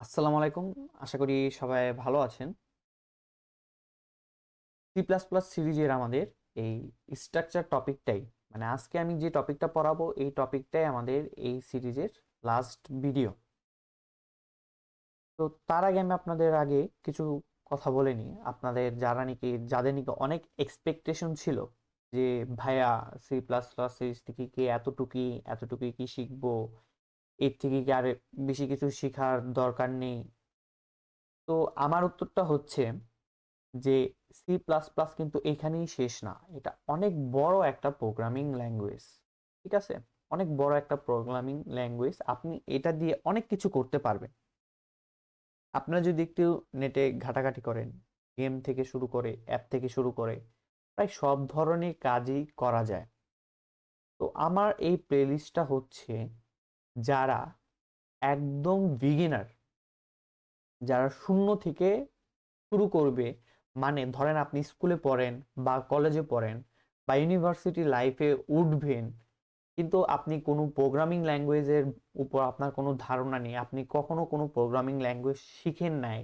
আসসালামু আলাইকুম। আশা করি সবাই ভালো আছেন। সি প্লাস প্লাস সিরিজের আমাদের এই স্ট্রাকচার টপিকটাই, মানে আজকে আমি যে টপিকটা পড়াবো এই টপিকটাই আমাদের এই সিরিজের লাস্ট ভিডিও। তো তার আগে আমি আপনাদের আগে কিছু কথা বলে নিই। আপনাদের যাদের নাকি অনেক এক্সপেকটেশন ছিল যে ভাইয়া সি প্লাস প্লাস সিরিজ থেকে কি এতটুকুই কি শিখবো, এর থেকে কি আর বেশি কিছু শেখার দরকার নেই। তো আমার উত্তরটা হচ্ছে যে সি প্লাস প্লাস কিন্তু এখানেই শেষ না, এটা অনেক বড় একটা প্রোগ্রামিং ল্যাঙ্গুয়েজ। ঠিক আছে, অনেক বড় একটা প্রোগ্রামিং ল্যাঙ্গুয়েজ। আপনি এটা দিয়ে অনেক কিছু করতে পারবেন। আপনারা যদি একটু নেটে ঘাটাঘাটি করেন, গেম থেকে শুরু করে অ্যাপ থেকে শুরু করে প্রায় সব ধরনের কাজই করা যায়। তো আমার এই প্লেলিস্টটা হচ্ছে যারা একদম বিগিনার, যারা শূন্য থেকে শুরু করবে, মানে ধরেন আপনি স্কুলে পড়েন বা কলেজে পড়েন বা ইউনিভার্সিটি লাইফে উঠবেন, কিন্তু আপনি কোনো প্রোগ্রামিং ল্যাঙ্গুয়েজের উপর আপনার কোনো ধারণা নেই, আপনি কখনো কোনো প্রোগ্রামিং ল্যাঙ্গুয়েজ শিখেন নাই,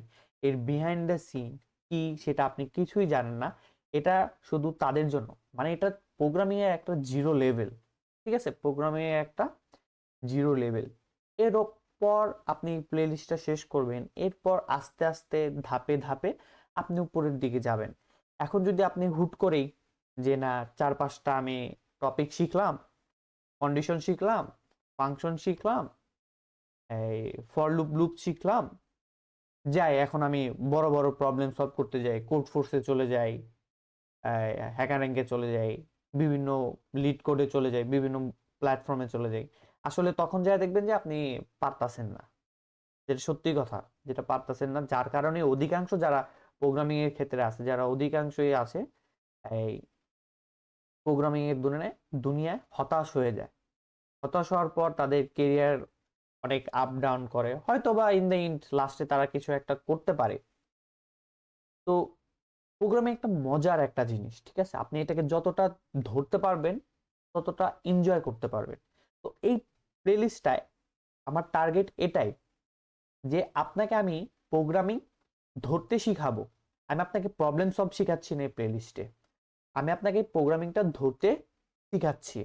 এর বিহাইন্ড দ্য সিন কি সেটা আপনি কিছুই জানেন না। এটা শুধু তাদের জন্য, মানে এটা প্রোগ্রামিং এর একটা জিরো লেভেল। ঠিক আছে, প্রোগ্রামিং এর একটা জিরো লেভেল। এর পর আপনি প্লেলিস্টটা শেষ করবেন, এরপর আস্তে আস্তে ধাপে ধাপে আপনি উপরের দিকে যাবেন। এখন যদি আপনি হুট করেই যে না, 4-5টা আমি টপিক শিখলাম, কন্ডিশন শিখলাম, ফাংশন শিখলাম, এই ফর লুপ শিখলাম, যাই এখন আমি বড় বড় প্রবলেম সলভ করতে যাই, কোড ফোর্সে চলে যাই, হ্যাকারিংয়ে চলে যাই, বিভিন্ন লিড কোডে চলে যাই, বিভিন্ন প্ল্যাটফর্মে চলে যাই, আসলে তখন যা দেখবেন যে আপনি পারতাছেন না। যেটা সত্যি কথা, যেটা পারতাছেন না, যার কারণে অধিকাংশ যারা প্রোগ্রামিং এর ক্ষেত্রে আছে, যারা অধিকাংশই আছে এই প্রোগ্রামিং এর দুনিয়ায় হতাশ হয়ে যায়। হতাশ হওয়ার পর তাদের কেরিয়ার অনেক আপ ডাউন করে, হয়তো বা ইন দ্য এন্ড লাস্টে তারা কিছু একটা করতে পারে। তো প্রোগ্রামিং একটা মজার একটা জিনিস, ঠিক আছে, আপনি এটাকে যতটা ধরতে পারবেন ততটা এনজয় করতে পারবেন। তো এই প্লেলিস্টটায় আমার টার্গেট এটাই যে আপনাকে আমি প্রোগ্রামিং ধরতে শিখাবো। আমি আপনাকে প্রবলেম সলভ শেখাচ্ছি না এই প্লেলিস্টে, আমি আপনাকে প্রোগ্রামিংটা ধরতে শিখাচ্ছি।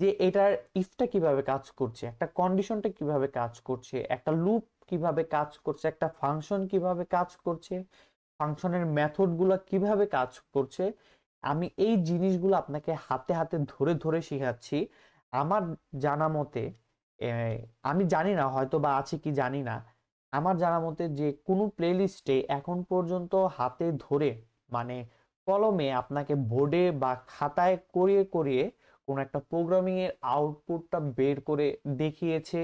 যে এটার ইফটা কিভাবে কাজ করছে, একটা কন্ডিশনটা কিভাবে কাজ করছে, একটা লুপ কিভাবে কাজ করছে, একটা ফাংশন কিভাবে কাজ করছে, ফাংশনের মেথড গুলো কিভাবে কাজ করছে, আমি এই জিনিসগুলো আপনাকে হাতে হাতে ধরে ধরে শেখাচ্ছি। আমার জানা মতে, আমি জানি না হয়তো বা আছে কি জানি না, আমার জানা মতে যে কোনো প্লেলিস্টে এখন পর্যন্ত হাতে ধরে, মানে কলমে আপনাকে বোর্ডে বা খাতায় করিয়ে করিয়ে কোন একটা প্রোগ্রামিং এর আউটপুটটা বের করে দেখিয়েছে,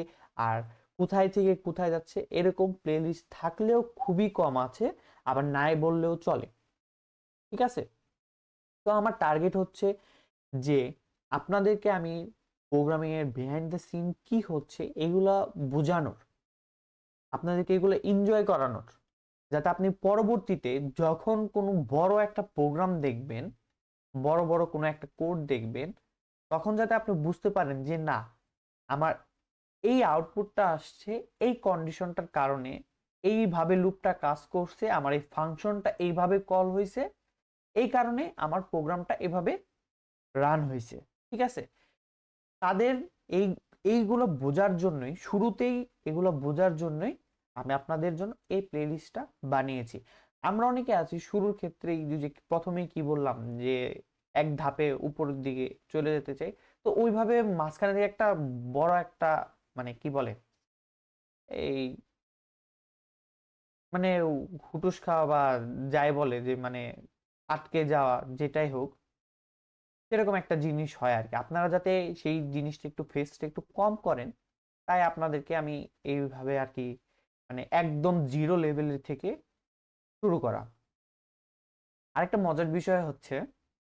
আর কোথায় থেকে কোথায় যাচ্ছে এরকম প্লেলিস্ট থাকলেও খুবই কম আছে, আবার নাই বললেও চলে। ঠিক আছে, তো আমার টার্গেট হচ্ছে যে আপনাদেরকে আমি প্রোগ্রামিং এর বিহাইন্ড দ্য সিন কি হচ্ছে এগুলা বোঝানোর, আপনাদেরকে এগুলো এনজয় করানোর, যাতে আপনি পরবর্তীতে যখন কোনো বড় একটা প্রোগ্রাম দেখবেন, বড় বড় কোনো একটা কোড দেখবেন, তখন যাতে আপনি বুঝতে পারেন যে না, আমার এই আউটপুটটা আসছে এই কন্ডিশনটার কারণে, এইভাবে লুপটা কাজ করছে, আমার এই ফাংশনটা এইভাবে কল হয়েছে, এই কারণে আমার প্রোগ্রামটা এভাবে রান হয়েছে। ঠিক আছে, তাদের এই এইগুলো বোঝার জন্যই, শুরুতেই এগুলো বোঝার জন্যই আমি আপনাদের জন্য এই প্লেলিস্টটা বানিয়েছি। আমরা অনেকে আছি শুরুর ক্ষেত্রে, যে প্রথমেই কি বললাম যে এক ধাপে উপরের দিকে চলে যেতে চাই, তো ওইভাবে মাঝখানে দিয়ে একটা বড় একটা, মানে কি বলে, এই মানে হুটুস খাওয়া বা যাই বলে যে মানে আটকে যাওয়া, যেটাই হোক, সেরকম একটা জিনিস হয় আর কি। আপনারা যাতে সেই জিনিসটা একটু ফেসটা একটু কম করেন, তাই আপনাদেরকে আমি এইভাবে আর কি, মানে একদম জিরো লেভেলের থেকে শুরু করা। আরেকটা মজার বিষয় হচ্ছে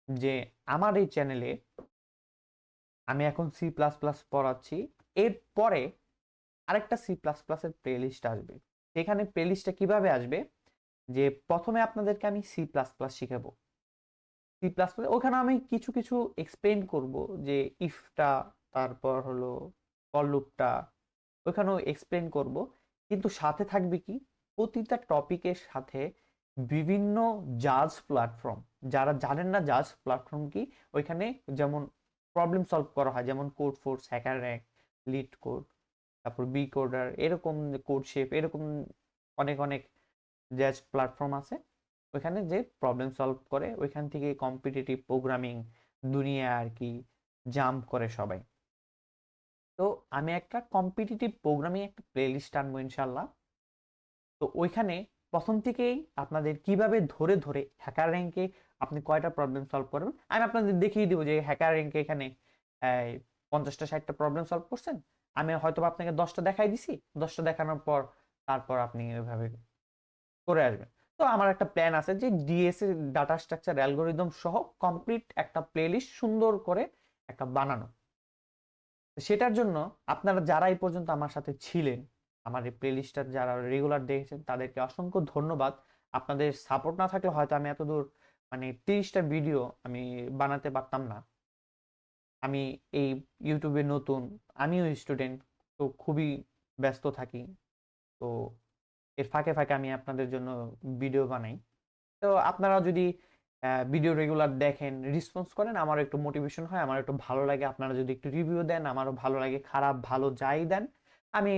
যে আমার এই চ্যানেলে আমি এখন সি প্লাস প্লাস পড়াচ্ছি, এরপরে আরেকটা সি প্লাস প্লাস এর প্লেলিস্ট আসবে। সেখানে প্লেলিস্টটা কিভাবে আসবে, যে প্রথমে আপনাদেরকে আমি সি প্লাস প্লাস শিখাবো। সি প্লাস প্লাস ওখানে আমি কিছু কিছু এক্সপ্লেন করব, যে ইফটা, তারপর হলো ফর লুপটা, ওখানেও এক্সপ্লেন করব। কিন্তু সাথে থাকবে কি, প্রতিটা টপিকের সাথে বিভিন্ন জাজ প্ল্যাটফর্ম, যারা জানেন না জাজ প্ল্যাটফর্ম কি, ওইখানে যেমন প্রবলেম সলভ করা হয়, যেমন code force, hacker rank, lead code, তারপর বি কোডার, এরকম কোড শেপ, এরকম অনেক অনেক জাজ প্ল্যাটফর্ম আছে। ওইখানে যে প্রবলেম সলভ করে, ওইখান থেকে কম্পিটিটিভ প্রোগ্রামিং দুনিয়া আর কি জাম্প করে সবাই। তো আমি একটা কম্পিটিটিভ প্রোগ্রামিং একটা প্লেলিস্ট আনবো ইনশাল্লাহ। তো ওইখানে প্রথম থেকেই আপনাদের কিভাবে ধরে ধরে হ্যাকার র্যাঙ্কে আপনি কয়টা প্রবলেম সলভ করবেন আমি আপনাদের দেখিয়ে দিব, যে হ্যাকার র্যাঙ্কে এখানে 50টা 60টা প্রবলেম সলভ করছেন, আমি হয়তো আপনাকে 10টা দেখাই দিছি, 10টা দেখানোর পর তারপর আপনি ওইভাবে করে আসবেন। তো আমার একটা প্ল্যান আছে যে ডিএসএ ডাটা স্ট্রাকচার অ্যালগোরিদম সহ কমপ্লিট একটা প্লেলিস্ট সুন্দর করে একটা বানানো। সেটার জন্য আপনারা যারা এই পর্যন্ত আমার সাথে ছিলেন, আমার এই প্লেলিস্টটা যারা রেগুলার দেখেছেন, তাদেরকে অসংখ্য ধন্যবাদ। আপনাদের সাপোর্ট না থাকলে হয়তো আমি এতদূর মানে 30টা ভিডিও আমি বানাতে পারতাম না। আমি এই ইউটিউবে নতুন, আমিও স্টুডেন্ট, তো খুবই ব্যস্ত থাকি। তো এর ফাঁকে ফাঁকে আমি আপনাদের জন্য ভিডিও বানাই। তো আপনারা যদি ভিডিও রেগুলার দেখেন, রেসপন্স করেন, আমার একটু মোটিভেশন হয়, আমার একটু ভালো লাগে। আপনারা যদি একটু রিভিউ দেন, আমারও ভালো লাগে। খারাপ ভালো যাই দেন, আমি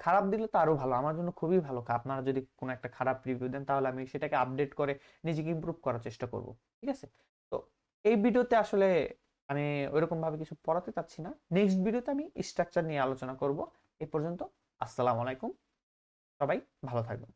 খারাপ দিলে তো আরো ভালো, আমার জন্য খুবই ভালো। আপনারা যদি কোনো একটা খারাপ রিভিউ দেন, তাহলে আমি সেটাকে আপডেট করে নিজেকে ইমপ্রুভ করার চেষ্টা করব, ঠিক আছে? তো এই ভিডিওতে আসলে আমি ওইরকম ভাবে কিছু পড়াতে চাচ্ছি না। নেক্সট ভিডিওতে আমি স্ট্রাকচার নিয়ে আলোচনা করব। এই পর্যন্ত আসসালামু আলাইকুম, সবাই ভালো থাকবেন।